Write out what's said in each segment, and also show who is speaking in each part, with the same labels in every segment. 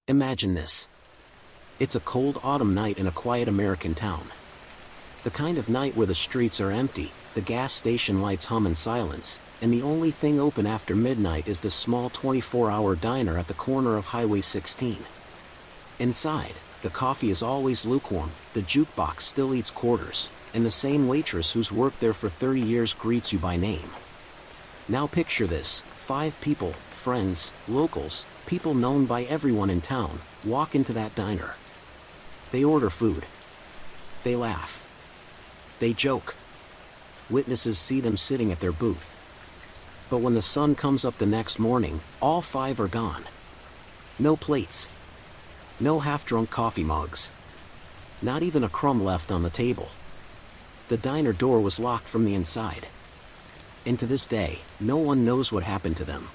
Speaker 1: Imagine this. It's a cold autumn night in a quiet American town. The kind of night where the streets are empty, the gas station lights hum in silence, and the only thing open after midnight is the small 24-hour diner at the corner of Highway 16. Inside, the coffee is always lukewarm, the jukebox still eats quarters, and the same waitress who's worked there for 30 years greets you by name. Now picture this: 5 people, friends, locals, people known by everyone in town, walk into that diner. They order food. They laugh. They joke. Witnesses see them sitting at their booth. But when the sun comes up the next morning, all 5 are gone. No plates. No half-drunk coffee mugs. Not even a crumb left on the table. The diner door was locked from the inside. And to this day, no one knows what happened to them.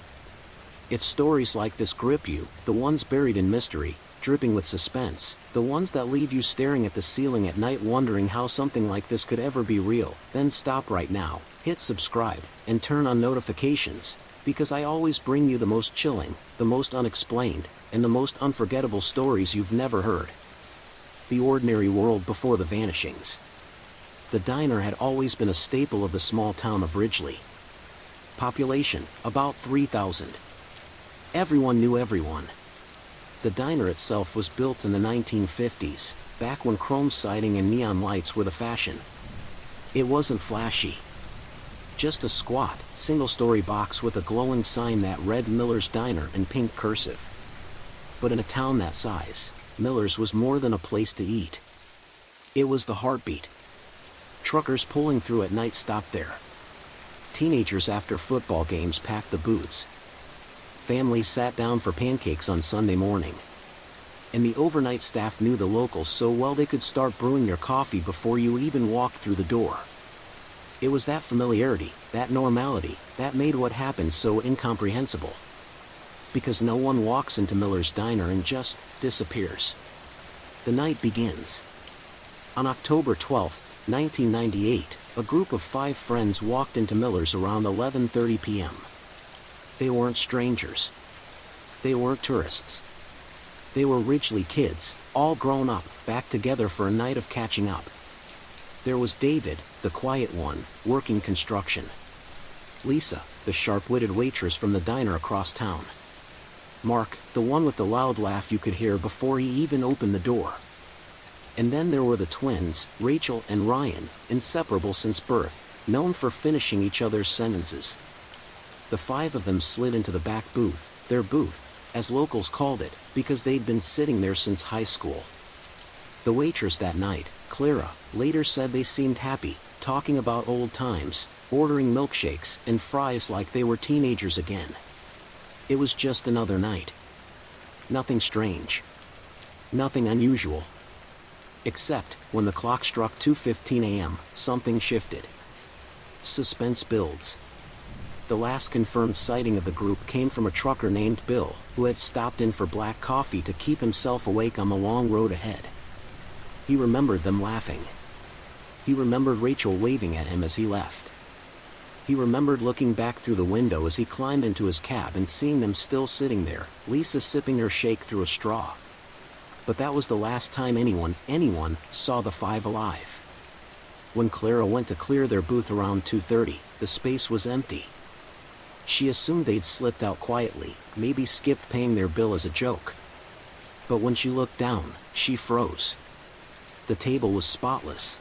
Speaker 1: If stories like this grip you, the ones buried in mystery, dripping with suspense, the ones that leave you staring at the ceiling at night wondering how something like this could ever be real, then stop right now, hit subscribe, and turn on notifications, because I always bring you the most chilling, the most unexplained, and the most unforgettable stories you've never heard. The ordinary world before the vanishings. The diner had always been a staple of the small town of Ridgely. Population, about 3,000. Everyone knew everyone. The diner itself was built in the 1950s, back when chrome siding and neon lights were the fashion. It wasn't flashy. Just a squat, single-story box with a glowing sign that read Miller's Diner in pink cursive. But in a town that size, Miller's was more than a place to eat. It was the heartbeat. Truckers pulling through at night stopped there. Teenagers after football games packed the booths. Families sat down for pancakes on Sunday morning. And the overnight staff knew the locals so well they could start brewing your coffee before you even walked through the door. It was that familiarity, that normality, that made what happened so incomprehensible. Because no one walks into Miller's Diner and just disappears. The night begins. On October 12, 1998, a group of 5 friends walked into Miller's around 11:30 p.m. They weren't strangers. They weren't tourists. They were Ridgely kids, all grown up, back together for a night of catching up. There was David, the quiet one, working construction. Lisa, the sharp-witted waitress from the diner across town. Mark, the one with the loud laugh you could hear before he even opened the door. And then there were the twins, Rachel and Ryan, inseparable since birth, known for finishing each other's sentences. The 5 of them slid into the back booth, their booth, as locals called it, because they'd been sitting there since high school. The waitress that night, Clara, later said they seemed happy, talking about old times, ordering milkshakes and fries like they were teenagers again. It was just another night. Nothing strange. Nothing unusual. Except, when the clock struck 2:15 a.m., something shifted. Suspense builds. The last confirmed sighting of the group came from a trucker named Bill, who had stopped in for black coffee to keep himself awake on the long road ahead. He remembered them laughing. He remembered Rachel waving at him as he left. He remembered looking back through the window as he climbed into his cab and seeing them still sitting there, Lisa sipping her shake through a straw. But that was the last time anyone saw the 5 alive. When Clara went to clear their booth around 2:30, the space was empty. She assumed they'd slipped out quietly, maybe skipped paying their bill as a joke. But when she looked down, she froze. The table was spotless.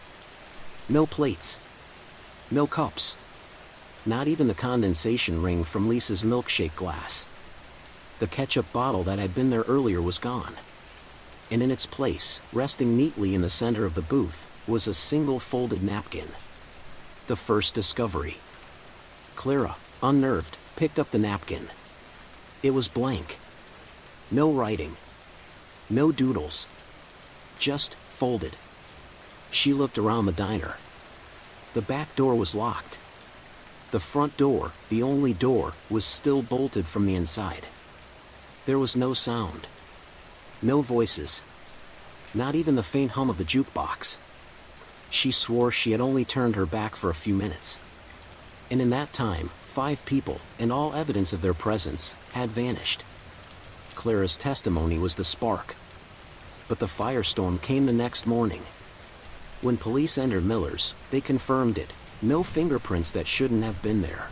Speaker 1: No plates. No cups. Not even the condensation ring from Lisa's milkshake glass. The ketchup bottle that had been there earlier was gone. And in its place, resting neatly in the center of the booth, was a single folded napkin. The first discovery. Clara, unnerved, picked up the napkin. It was blank. No writing. No doodles. Just folded. She looked around the diner. The back door was locked. The front door, the only door, was still bolted from the inside. There was no sound. No voices. Not even the faint hum of the jukebox. She swore she had only turned her back for a few minutes. And in that time, 5 people, and all evidence of their presence, had vanished. Clara's testimony was the spark. But the firestorm came the next morning. When police entered Miller's, they confirmed it. No fingerprints that shouldn't have been there.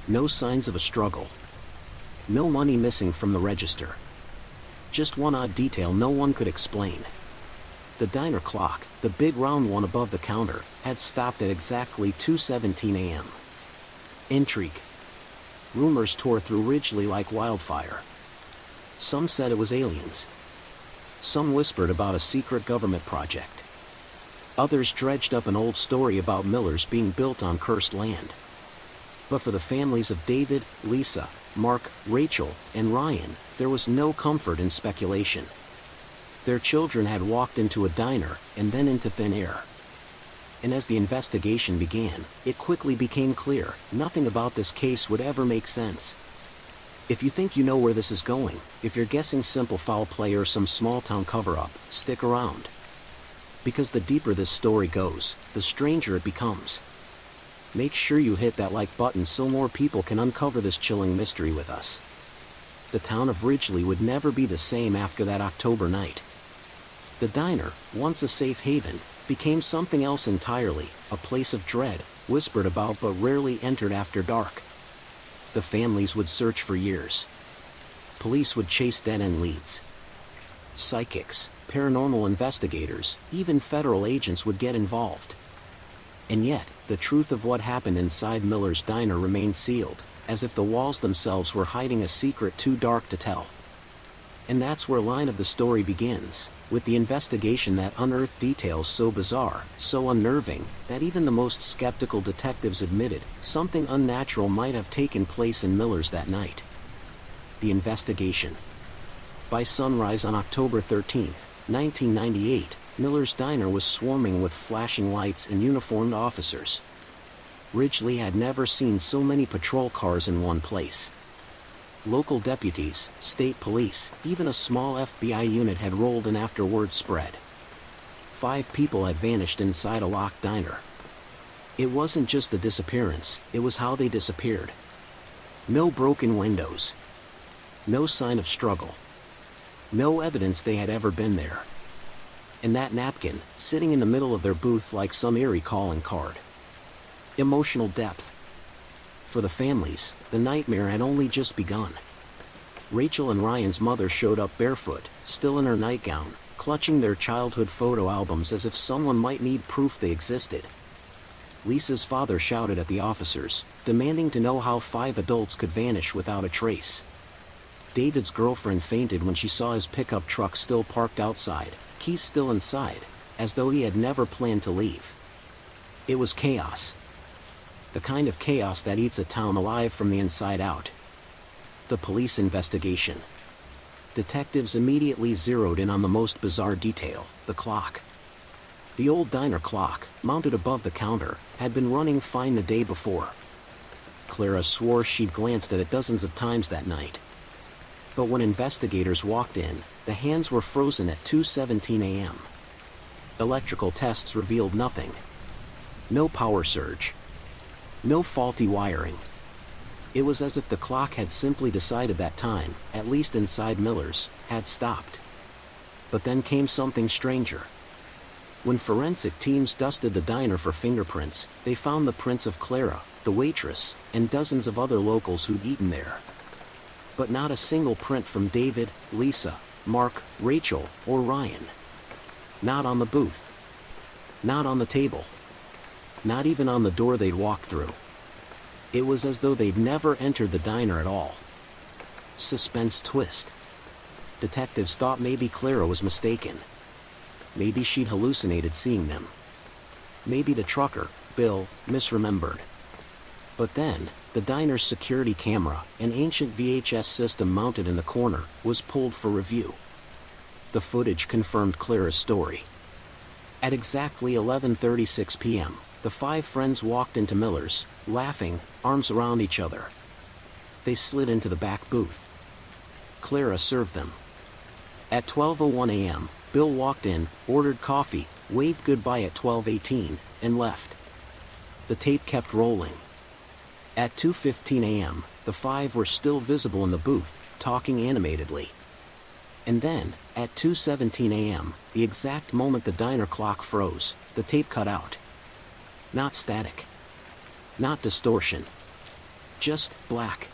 Speaker 1: No signs of a struggle. No money missing from the register. Just one odd detail no one could explain. The diner clock, the big round one above the counter, had stopped at exactly 2:17 a.m. Intrigue. Rumors tore through Ridgely like wildfire. Some said it was aliens. Some whispered about a secret government project. Others dredged up an old story about Miller's being built on cursed land. But for the families of David, Lisa, Mark, Rachel, and Ryan, there was no comfort in speculation. Their children had walked into a diner, and then into thin air. And as the investigation began, it quickly became clear, nothing about this case would ever make sense. If you think you know where this is going, if you're guessing simple foul play or some small-town cover-up, stick around. Because the deeper this story goes, the stranger it becomes. Make sure you hit that like button so more people can uncover this chilling mystery with us. The town of Ridgely would never be the same after that October night. The diner, once a safe haven, became something else entirely, a place of dread, whispered about but rarely entered after dark. The families would search for years. Police would chase dead-end leads. Psychics, paranormal investigators, even federal agents would get involved. And yet, the truth of what happened inside Miller's diner remained sealed, as if the walls themselves were hiding a secret too dark to tell. And that's where line of the story begins, with the investigation that unearthed details so bizarre, so unnerving, that even the most skeptical detectives admitted something unnatural might have taken place in Miller's that night. The investigation. By sunrise on October 13, 1998, Miller's diner was swarming with flashing lights and uniformed officers. Ridgely had never seen so many patrol cars in one place. Local deputies, state police, even a small FBI unit had rolled in after word spread. 5 people had vanished inside a locked diner. It wasn't just the disappearance, it was how they disappeared. No broken windows. No sign of struggle. No evidence they had ever been there. And that napkin, sitting in the middle of their booth like some eerie calling card. Emotional depth. For the families, the nightmare had only just begun. Rachel and Ryan's mother showed up barefoot, still in her nightgown, clutching their childhood photo albums as if someone might need proof they existed. Lisa's father shouted at the officers, demanding to know how 5 adults could vanish without a trace. David's girlfriend fainted when she saw his pickup truck still parked outside, keys still inside, as though he had never planned to leave. It was chaos. The kind of chaos that eats a town alive from the inside out. The police investigation. Detectives immediately zeroed in on the most bizarre detail, the clock. The old diner clock, mounted above the counter, had been running fine the day before. Clara swore she'd glanced at it dozens of times that night. But when investigators walked in, the hands were frozen at 2:17 a.m. Electrical tests revealed nothing. No power surge. No faulty wiring. It was as if the clock had simply decided that time, at least inside Miller's, had stopped. But then came something stranger. When forensic teams dusted the diner for fingerprints, they found the prints of Clara, the waitress, and dozens of other locals who'd eaten there. But not a single print from David, Lisa, Mark, Rachel, or Ryan. Not on the booth. Not on the table. Not even on the door they'd walked through. It was as though they'd never entered the diner at all. Suspense twist. Detectives thought maybe Clara was mistaken. Maybe she'd hallucinated seeing them. Maybe the trucker, Bill, misremembered. But then, the diner's security camera, an ancient VHS system mounted in the corner, was pulled for review. The footage confirmed Clara's story. At exactly 11:36 p.m., the 5 friends walked into Miller's, laughing, arms around each other. They slid into the back booth. Clara served them. At 12:01 a.m., Bill walked in, ordered coffee, waved goodbye at 12:18, and left. The tape kept rolling. At 2:15 a.m., the 5 were still visible in the booth, talking animatedly. And then, at 2:17 a.m., the exact moment the diner clock froze, the tape cut out. Not static. Not distortion. Just black.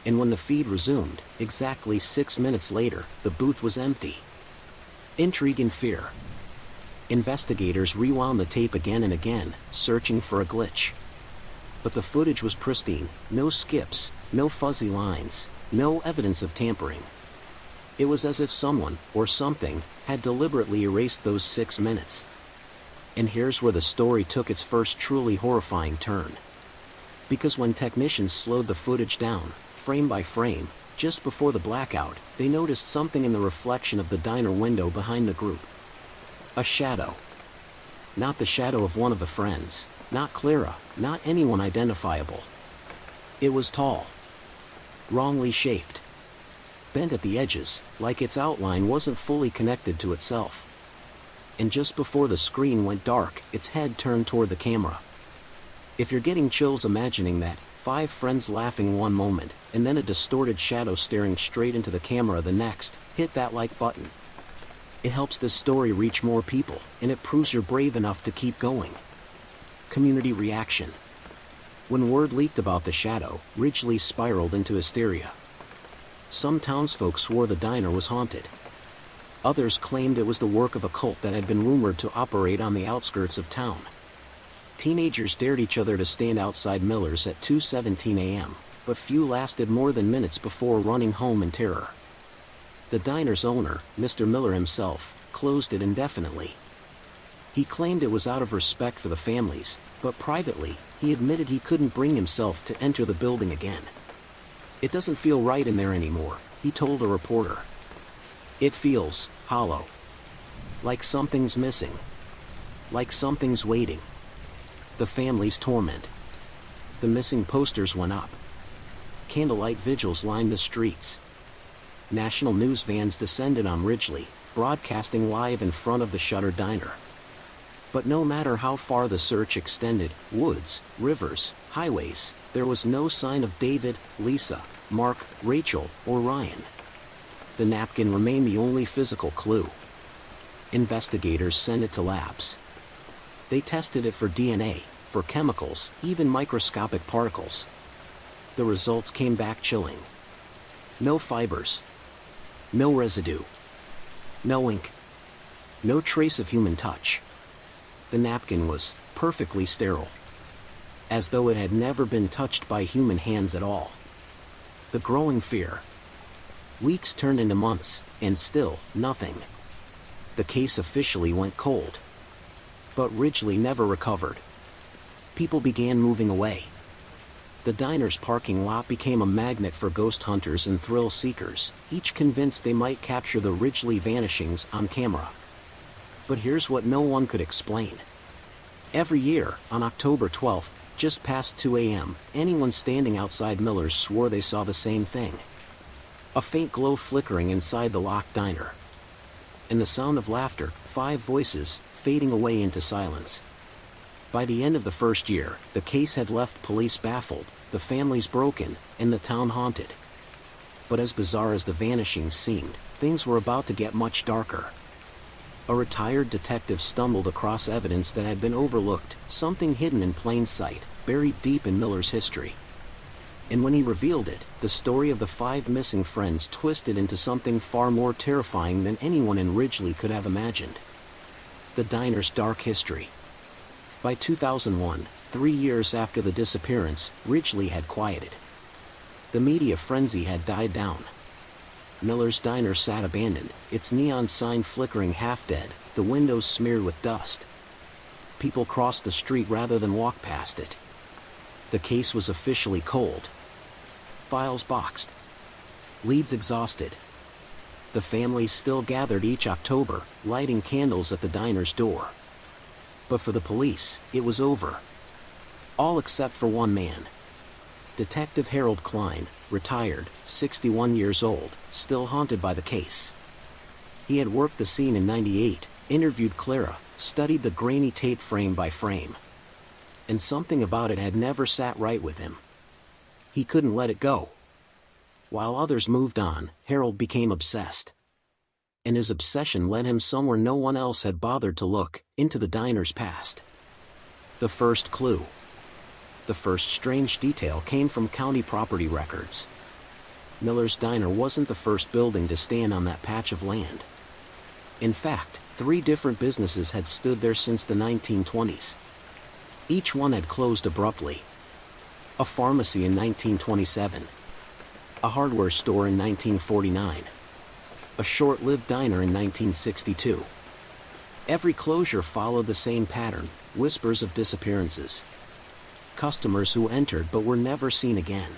Speaker 1: And when the feed resumed, exactly 6 minutes later, the booth was empty. Intrigue and fear. Investigators rewound the tape again and again, searching for a glitch. But the footage was pristine, no skips, no fuzzy lines, no evidence of tampering. It was as if someone, or something, had deliberately erased those 6 minutes. And here's where the story took its first truly horrifying turn. Because when technicians slowed the footage down, frame by frame, just before the blackout, they noticed something in the reflection of the diner window behind the group. A shadow. Not the shadow of one of the friends, not Clara, not anyone identifiable. It was tall. Wrongly shaped. Bent at the edges, like its outline wasn't fully connected to itself. And just before the screen went dark, its head turned toward the camera. If you're getting chills imagining that, 5 friends laughing one moment, and then a distorted shadow staring straight into the camera the next, hit that like button. It helps this story reach more people, and it proves you're brave enough to keep going. Community reaction. When word leaked about the shadow, Ridgely spiraled into hysteria. Some townsfolk swore the diner was haunted. Others claimed it was the work of a cult that had been rumored to operate on the outskirts of town. Teenagers dared each other to stand outside Miller's at 2:17 a.m., but few lasted more than minutes before running home in terror. The diner's owner, Mr. Miller himself, closed it indefinitely. He claimed it was out of respect for the families, but privately, he admitted he couldn't bring himself to enter the building again. "It doesn't feel right in there anymore," he told a reporter. "It feels hollow. Like something's missing. Like something's waiting." The family's torment. The missing posters went up. Candlelight vigils lined the streets. National news vans descended on Ridgely, broadcasting live in front of the shuttered diner. But no matter how far the search extended, woods, rivers, highways, there was no sign of David, Lisa, Mark, Rachel, or Ryan. The napkin remained the only physical clue. Investigators sent it to labs. They tested it for DNA, for chemicals, even microscopic particles. The results came back chilling. No fibers. No residue. No ink. No trace of human touch. The napkin was perfectly sterile. As though it had never been touched by human hands at all. The growing fear. Weeks turned into months, and still, nothing. The case officially went cold. But Ridgely never recovered. People began moving away. The diner's parking lot became a magnet for ghost hunters and thrill seekers, each convinced they might capture the Ridgely vanishings on camera. But here's what no one could explain. Every year, on October 12th, just past 2 a.m., anyone standing outside Miller's swore they saw the same thing. A faint glow flickering inside the locked diner. And the sound of laughter, 5 voices, fading away into silence. By the end of the first year, the case had left police baffled, the families broken, and the town haunted. But as bizarre as the vanishings seemed, things were about to get much darker. A retired detective stumbled across evidence that had been overlooked, something hidden in plain sight, buried deep in Miller's history. And when he revealed it, the story of the 5 missing friends twisted into something far more terrifying than anyone in Ridgely could have imagined. The diner's dark history. By 2001, 3 years after the disappearance, Ridgely had quieted. The media frenzy had died down. Miller's diner sat abandoned, its neon sign flickering half-dead, the windows smeared with dust. People crossed the street rather than walk past it. The case was officially cold. Files boxed. Leads exhausted. The families still gathered each October, lighting candles at the diner's door. But for the police, it was over. All except for one man. Detective Harold Klein, retired, 61 years old, still haunted by the case. He had worked the scene in '98, interviewed Clara, studied the grainy tape frame by frame. And something about it had never sat right with him. He couldn't let it go. While others moved on, Harold became obsessed. And his obsession led him somewhere no one else had bothered to look, into the diner's past. The first clue. The first strange detail came from county property records. Miller's Diner wasn't the first building to stand on that patch of land. In fact, 3 different businesses had stood there since the 1920s. Each one had closed abruptly. A pharmacy in 1927. A hardware store in 1949. A short-lived diner in 1962. Every closure followed the same pattern, whispers of disappearances. Customers who entered but were never seen again.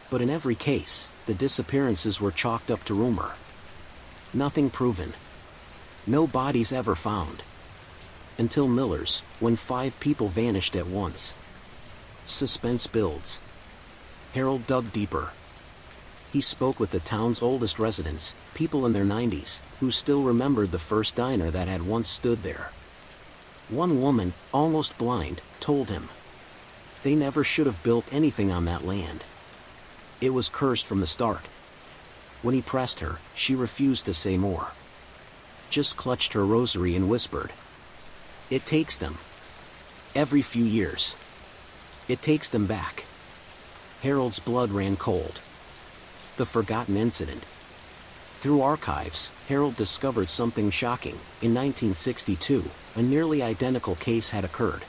Speaker 1: But in every case, the disappearances were chalked up to rumor. Nothing proven. No bodies ever found. Until Miller's, when 5 people vanished at once. Suspense builds. Harold dug deeper. He spoke with the town's oldest residents, people in their 90s, who still remembered the first diner that had once stood there. One woman, almost blind, told him they never should have built anything on that land. It was cursed from the start. When he pressed her, she refused to say more. Just clutched her rosary and whispered, "It takes them. Every few years. It takes them back." Harold's blood ran cold. The forgotten incident. Through archives, Harold discovered something shocking. In 1962, a nearly identical case had occurred.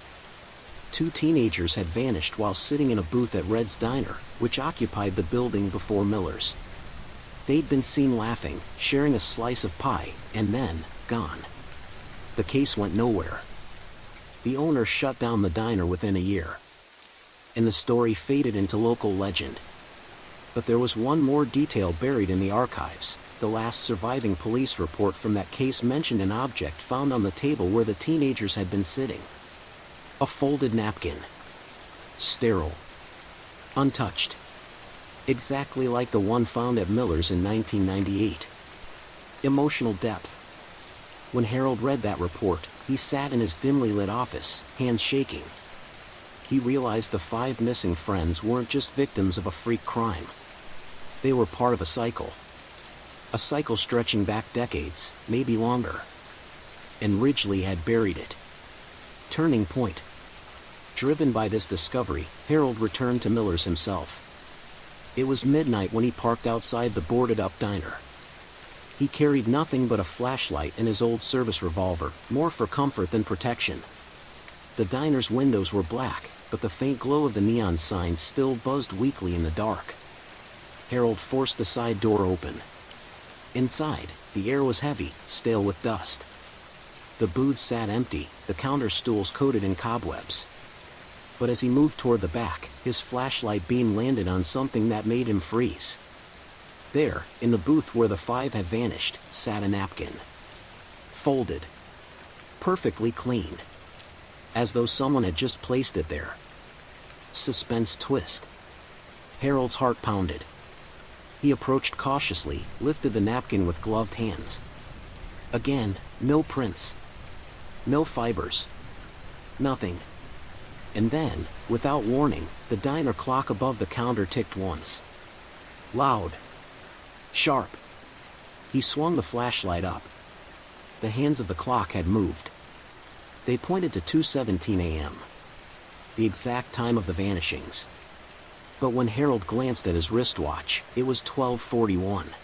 Speaker 1: 2 teenagers had vanished while sitting in a booth at Red's Diner, which occupied the building before Miller's. They'd been seen laughing, sharing a slice of pie, and then, gone. The case went nowhere. The owner shut down the diner within a year. And the story faded into local legend. But there was one more detail buried in the archives. The last surviving police report from that case mentioned an object found on the table where the teenagers had been sitting. A folded napkin. Sterile. Untouched. Exactly like the one found at Miller's in 1998. Emotional depth. When Harold read that report, he sat in his dimly lit office, hands shaking. He realized the 5 missing friends weren't just victims of a freak crime. They were part of a cycle. A cycle stretching back decades, maybe longer. And Ridgely had buried it. Turning point. Driven by this discovery, Harold returned to Miller's himself. It was midnight when he parked outside the boarded-up diner. He carried nothing but a flashlight and his old service revolver, more for comfort than protection. The diner's windows were black, but the faint glow of the neon signs still buzzed weakly in the dark. Harold forced the side door open. Inside, the air was heavy, stale with dust. The booths sat empty, the counter stools coated in cobwebs. But as he moved toward the back, his flashlight beam landed on something that made him freeze. There, in the booth where the 5 had vanished, sat a napkin. Folded. Perfectly clean. As though someone had just placed it there. Suspense twist. Harold's heart pounded. He approached cautiously, lifted the napkin with gloved hands. Again, no prints. No fibers. Nothing. And then, without warning, the diner clock above the counter ticked once. Loud. Sharp. He swung the flashlight up. The hands of the clock had moved. They pointed to 2:17 a.m. The exact time of the vanishings. But when Harold glanced at his wristwatch, it was 12:41.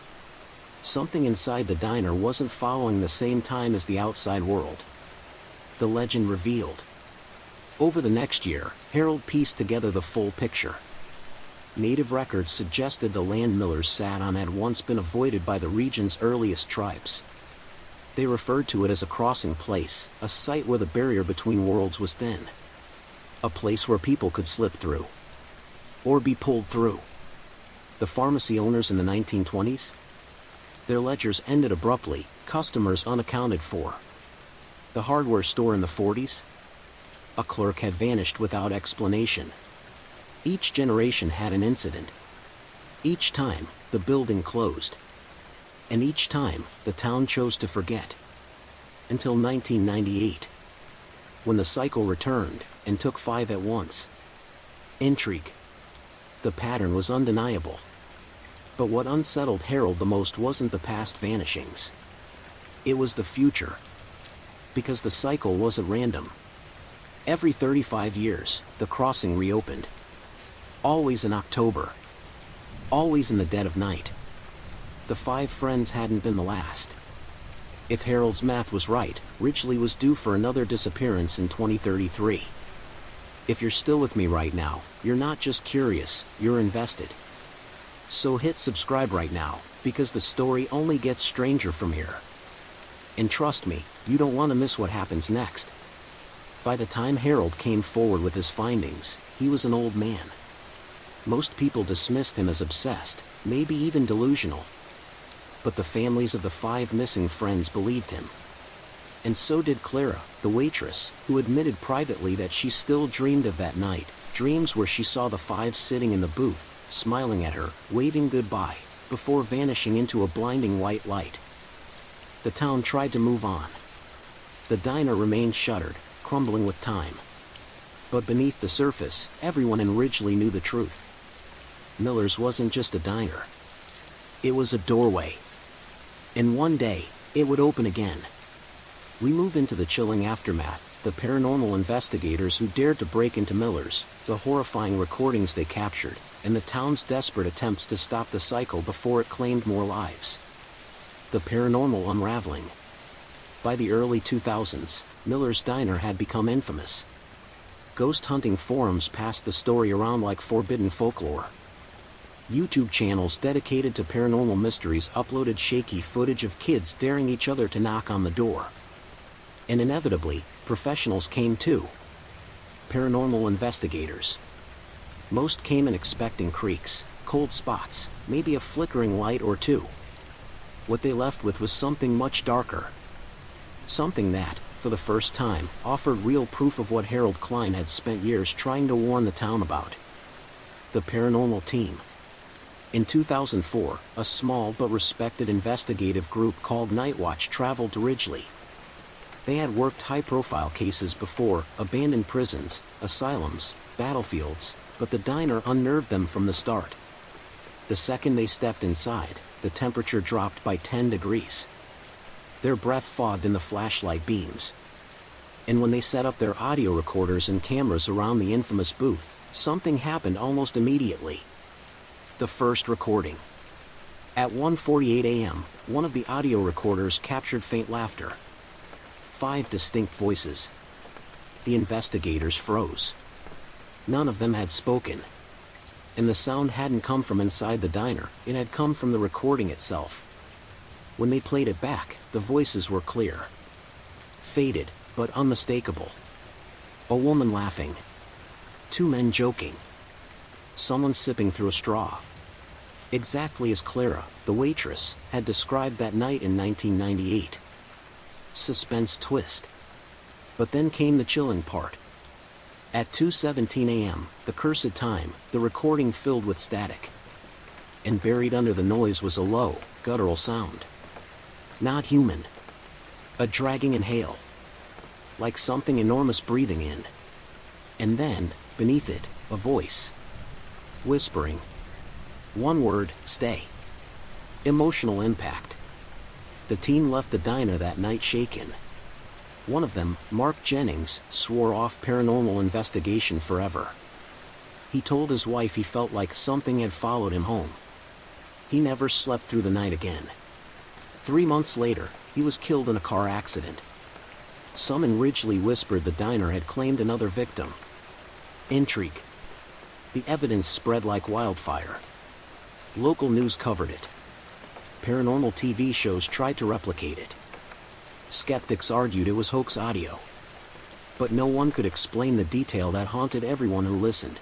Speaker 1: Something inside the diner wasn't following the same time as the outside world. The legend revealed. Over the next year, Harold pieced together the full picture. Native records suggested the land Millers sat on had once been avoided by the region's earliest tribes. They referred to it as a crossing place, a site where the barrier between worlds was thin. A place where people could slip through. Or be pulled through. The pharmacy owners in the 1920s? Their ledgers ended abruptly, customers unaccounted for. The hardware store in the 40s? A clerk had vanished without explanation. Each generation had an incident. Each time, the building closed. And each time, the town chose to forget. Until 1998. When the cycle returned, and took 5 at once. Intrigue. The pattern was undeniable. But what unsettled Harold the most wasn't the past vanishings. It was the future. Because the cycle wasn't random. Every 35 years, the crossing reopened. Always in October. Always in the dead of night. The 5 friends hadn't been the last. If Harold's math was right, Ridgely was due for another disappearance in 2033. If you're still with me right now, you're not just curious, you're invested. So hit subscribe right now, because the story only gets stranger from here. And trust me, you don't want to miss what happens next. By the time Harold came forward with his findings, he was an old man. Most people dismissed him as obsessed, maybe even delusional. But the families of the 5 missing friends believed him. And so did Clara, the waitress, who admitted privately that she still dreamed of that night, dreams where she saw the 5 sitting in the booth, smiling at her, waving goodbye, before vanishing into a blinding white light. The town tried to move on. The diner remained shuttered, crumbling with time. But beneath the surface, everyone in Ridgely knew the truth. Miller's wasn't just a diner. It was a doorway. And one day, it would open again. We move into the chilling aftermath, the paranormal investigators who dared to break into Miller's, the horrifying recordings they captured, and the town's desperate attempts to stop the cycle before it claimed more lives. The paranormal unraveling. By the early 2000s, Miller's Diner had become infamous. Ghost hunting forums passed the story around like forbidden folklore. YouTube channels dedicated to paranormal mysteries uploaded shaky footage of kids daring each other to knock on the door. And inevitably, professionals came too. Paranormal investigators. Most came in expecting creaks, cold spots, maybe a flickering light or two. What they left with was something much darker. Something that, for the first time, offered real proof of what Harold Klein had spent years trying to warn the town about. The paranormal team. In 2004, a small but respected investigative group called Nightwatch traveled to Ridgely. They had worked high-profile cases before, abandoned prisons, asylums, battlefields, but the diner unnerved them from the start. The second they stepped inside, the temperature dropped by 10 degrees. Their breath fogged in the flashlight beams. And when they set up their audio recorders and cameras around the infamous booth, something happened almost immediately. The first recording. At 1:48 a.m., one of the audio recorders captured faint laughter. 5 distinct voices. The investigators froze. None of them had spoken. And the sound hadn't come from inside the diner, it had come from the recording itself. When they played it back, the voices were clear. Faded, but unmistakable. A woman laughing. 2 men joking. Someone sipping through a straw. Exactly as Clara, the waitress, had described that night in 1998. Suspense twist. But then came the chilling part. At 2:17 a.m., the cursed time, the recording filled with static. And buried under the noise was a low, guttural sound. Not human. A dragging inhale. Like something enormous breathing in. And then, beneath it, a voice. Whispering. One word, stay. Emotional impact. The team left the diner that night shaken. One of them, Mark Jennings, swore off paranormal investigation forever. He told his wife he felt like something had followed him home. He never slept through the night again. 3 months later, he was killed in a car accident. Some in Ridgely whispered the diner had claimed another victim. Intrigue. The evidence spread like wildfire. Local news covered it. Paranormal TV shows tried to replicate it. Skeptics argued it was hoax audio. But no one could explain the detail that haunted everyone who listened.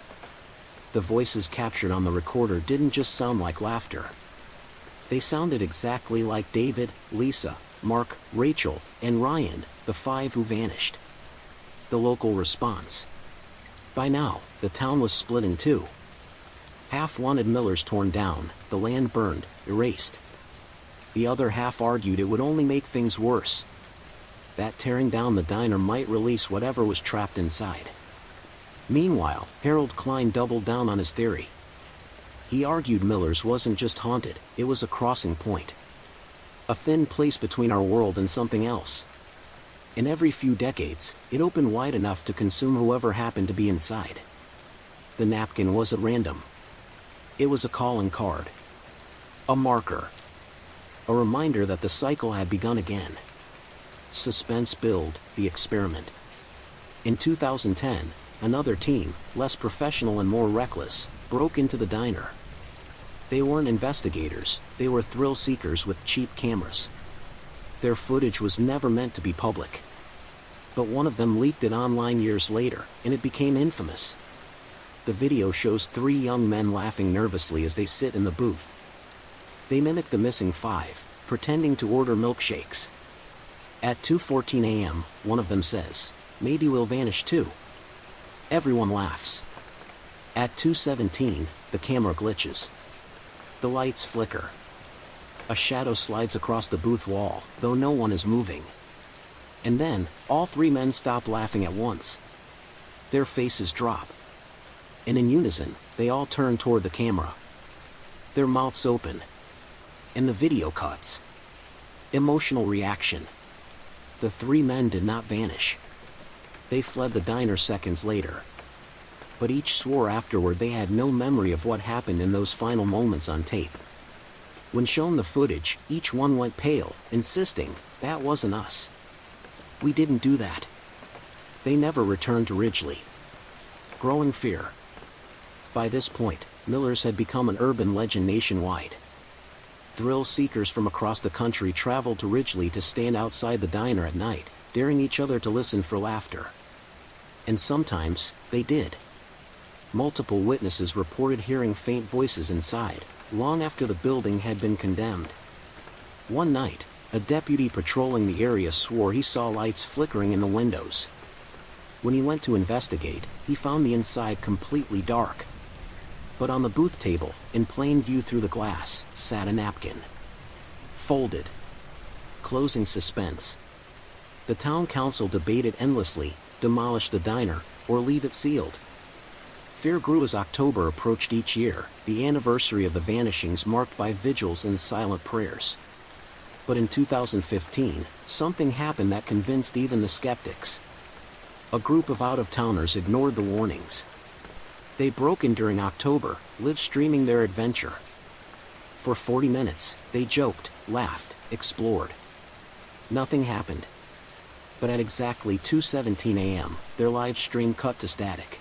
Speaker 1: The voices captured on the recorder didn't just sound like laughter. They sounded exactly like David, Lisa, Mark, Rachel, and Ryan, the 5 who vanished. The local response. By now, the town was split in 2. Half wanted Miller's torn down, the land burned, erased. The other half argued it would only make things worse. That tearing down the diner might release whatever was trapped inside. Meanwhile, Harold Klein doubled down on his theory. He argued Miller's wasn't just haunted, it was a crossing point. A thin place between our world and something else. In every few decades, it opened wide enough to consume whoever happened to be inside. The napkin was at random. It was a calling card. A marker. A reminder that the cycle had begun again. Suspense built, the experiment. In 2010, another team, less professional and more reckless, broke into the diner. They weren't investigators, they were thrill seekers with cheap cameras. Their footage was never meant to be public. But one of them leaked it online years later, and it became infamous. The video shows three young men laughing nervously as they sit in the booth. They mimic the missing five, pretending to order milkshakes. At 2:14 a.m., one of them says, "Maybe we'll vanish too." Everyone laughs. At 2:17, the camera glitches. The lights flicker. A shadow slides across the booth wall, though no one is moving. And then, all three men stop laughing at once. Their faces drop. And in unison, they all turn toward the camera. Their mouths open. And the video cuts. Emotional reaction. The three men did not vanish. They fled the diner seconds later. But each swore afterward they had no memory of what happened in those final moments on tape. When shown the footage, each one went pale, insisting, "That wasn't us. We didn't do that." They never returned to Ridgely. Growing fear. By this point, Miller's had become an urban legend nationwide. Thrill seekers from across the country traveled to Ridgely to stand outside the diner at night, daring each other to listen for laughter. And sometimes, they did. Multiple witnesses reported hearing faint voices inside, long after the building had been condemned. One night, a deputy patrolling the area swore he saw lights flickering in the windows. When he went to investigate, he found the inside completely dark. But on the booth table, in plain view through the glass, sat a napkin. Folded. Closing suspense. The town council debated endlessly, demolish the diner, or leave it sealed. Fear grew as October approached each year, the anniversary of the vanishings marked by vigils and silent prayers. But in 2015, something happened that convinced even the skeptics. A group of out-of-towners ignored the warnings. They broke in during October, live-streaming their adventure. For 40 minutes, they joked, laughed, explored. Nothing happened. But at exactly 2:17 a.m., their live stream cut to static.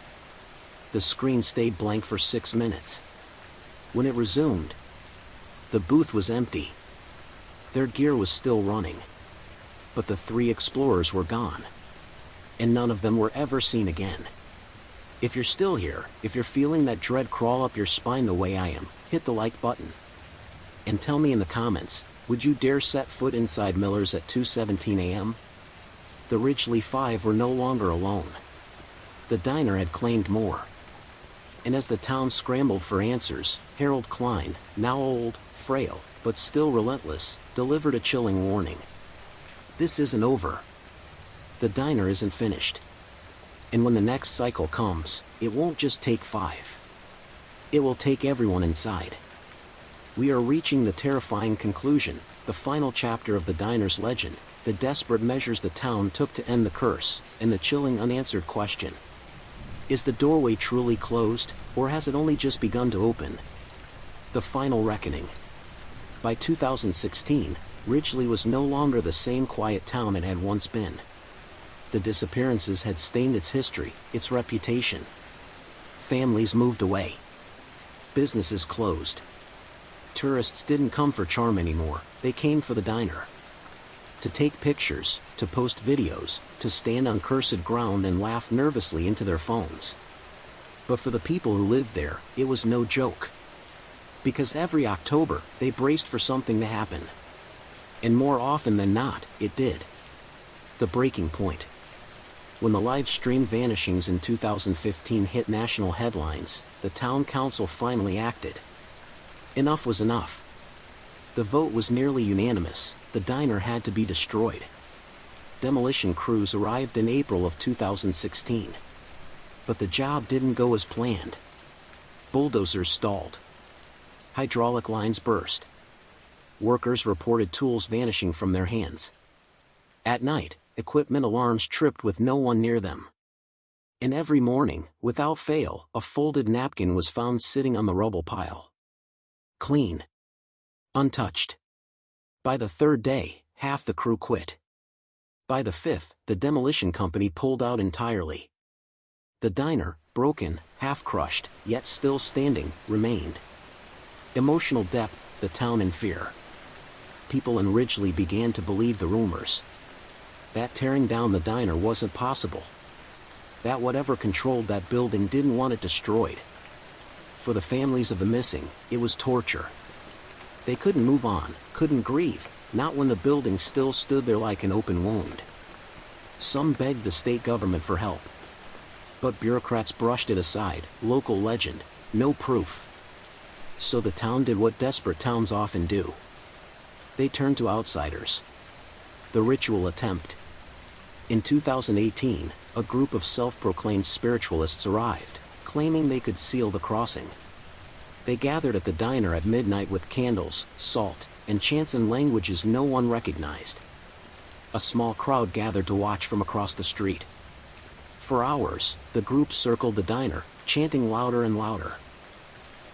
Speaker 1: The screen stayed blank for 6 minutes. When it resumed, the booth was empty. Their gear was still running. But the three explorers were gone. And none of them were ever seen again. If you're still here, if you're feeling that dread crawl up your spine the way I am, hit the like button. And tell me in the comments, would you dare set foot inside Miller's at 2:17 a.m.? The Ridgely Five were no longer alone. The diner had claimed more. And as the town scrambled for answers, Harold Klein, now old, frail, but still relentless, delivered a chilling warning. This isn't over. The diner isn't finished. And when the next cycle comes, it won't just take five. It will take everyone inside. We are reaching the terrifying conclusion, the final chapter of the diner's legend, the desperate measures the town took to end the curse, and the chilling unanswered question. Is the doorway truly closed, or has it only just begun to open? The final reckoning. By 2016, Ridgely was no longer the same quiet town it had once been. The disappearances had stained its history, its reputation. Families moved away. Businesses closed. Tourists didn't come for charm anymore, they came for the diner. To take pictures, to post videos, to stand on cursed ground and laugh nervously into their phones. But for the people who lived there, it was no joke. Because every October, they braced for something to happen. And more often than not, it did. The breaking point. When the live stream vanishings in 2015 hit national headlines, the town council finally acted. Enough was enough. The vote was nearly unanimous, the diner had to be destroyed. Demolition crews arrived in April of 2016. But the job didn't go as planned. Bulldozers stalled. Hydraulic lines burst. Workers reported tools vanishing from their hands. At night, equipment alarms tripped with no one near them. And every morning, without fail, a folded napkin was found sitting on the rubble pile. Clean. Untouched. By the third day, half the crew quit. By the fifth, the demolition company pulled out entirely. The diner, broken, half-crushed, yet still standing, remained. Emotional depth, the town in fear. People in Ridgely began to believe the rumors. That tearing down the diner wasn't possible. That whatever controlled that building didn't want it destroyed. For the families of the missing, it was torture. They couldn't move on, couldn't grieve, not when the building still stood there like an open wound. Some begged the state government for help. But bureaucrats brushed it aside, local legend, no proof. So the town did what desperate towns often do. They turned to outsiders. The ritual attempt. In 2018, a group of self-proclaimed spiritualists arrived, claiming they could seal the crossing. They gathered at the diner at midnight with candles, salt, and chants in languages no one recognized. A small crowd gathered to watch from across the street. For hours, the group circled the diner, chanting louder and louder.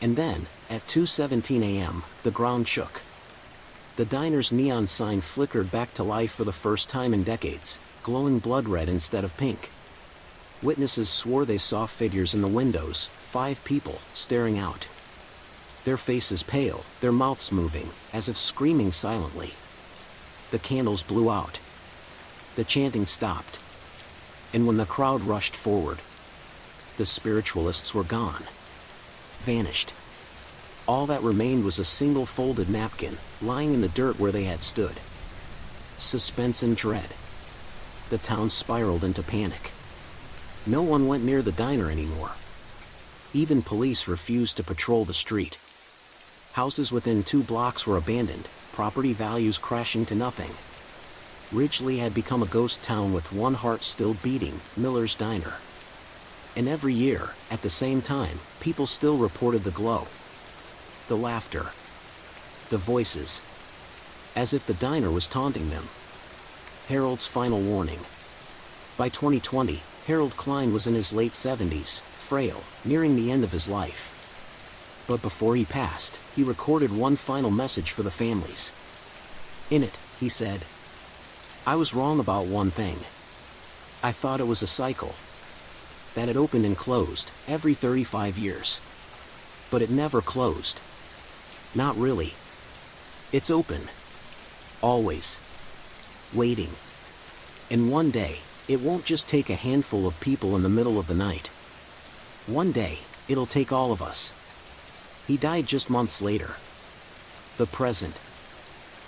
Speaker 1: And then, at 2:17 a.m., the ground shook. The diner's neon sign flickered back to life for the first time in decades, glowing blood red instead of pink. Witnesses swore they saw figures in the windows, 5 people, staring out. Their faces pale, their mouths moving, as if screaming silently. The candles blew out. The chanting stopped. And when the crowd rushed forward, the spiritualists were gone. Vanished. All that remained was a single folded napkin, lying in the dirt where they had stood. Suspense and dread. The town spiraled into panic. No one went near the diner anymore. Even police refused to patrol the street. Houses within 2 blocks were abandoned, property values crashing to nothing. Ridgely had become a ghost town with one heart still beating, Miller's Diner. And every year, at the same time, people still reported the glow. The laughter. The voices. As if the diner was taunting them. Harold's final warning. By 2020, Harold Klein was in his late 70s, frail, nearing the end of his life. But before he passed, he recorded one final message for the families. In it, he said, "I was wrong about one thing. I thought it was a cycle. That it opened and closed, every 35 years. But it never closed. Not really. It's open. Always. Waiting. And one day, it won't just take a handful of people in the middle of the night. One day, it'll take all of us." He died just months later. The present.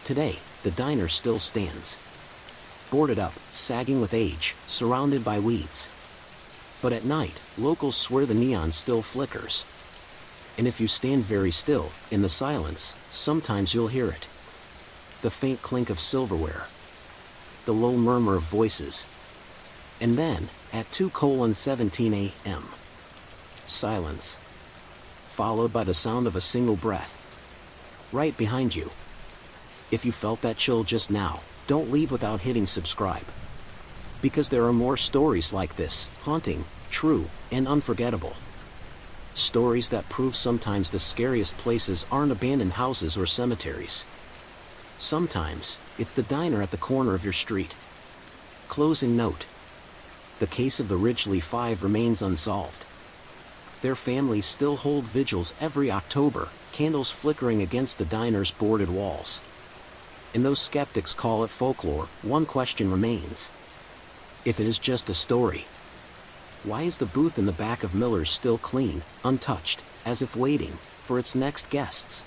Speaker 1: Today, the diner still stands. Boarded up, sagging with age, surrounded by weeds. But at night, locals swear the neon still flickers. And if you stand very still, in the silence, sometimes you'll hear it. The faint clink of silverware. The low murmur of voices. And then, at 2:17 a.m. silence. Followed by the sound of a single breath. Right behind you. If you felt that chill just now, don't leave without hitting subscribe. Because there are more stories like this, haunting, true, and unforgettable. Stories that prove sometimes the scariest places aren't abandoned houses or cemeteries. Sometimes, it's the diner at the corner of your street. Closing note. The case of the Ridgely 5 remains unsolved. Their families still hold vigils every October, candles flickering against the diner's boarded walls. And though skeptics call it folklore, one question remains. If it is just a story, why is the booth in the back of Miller's still clean, untouched, as if waiting for its next guests?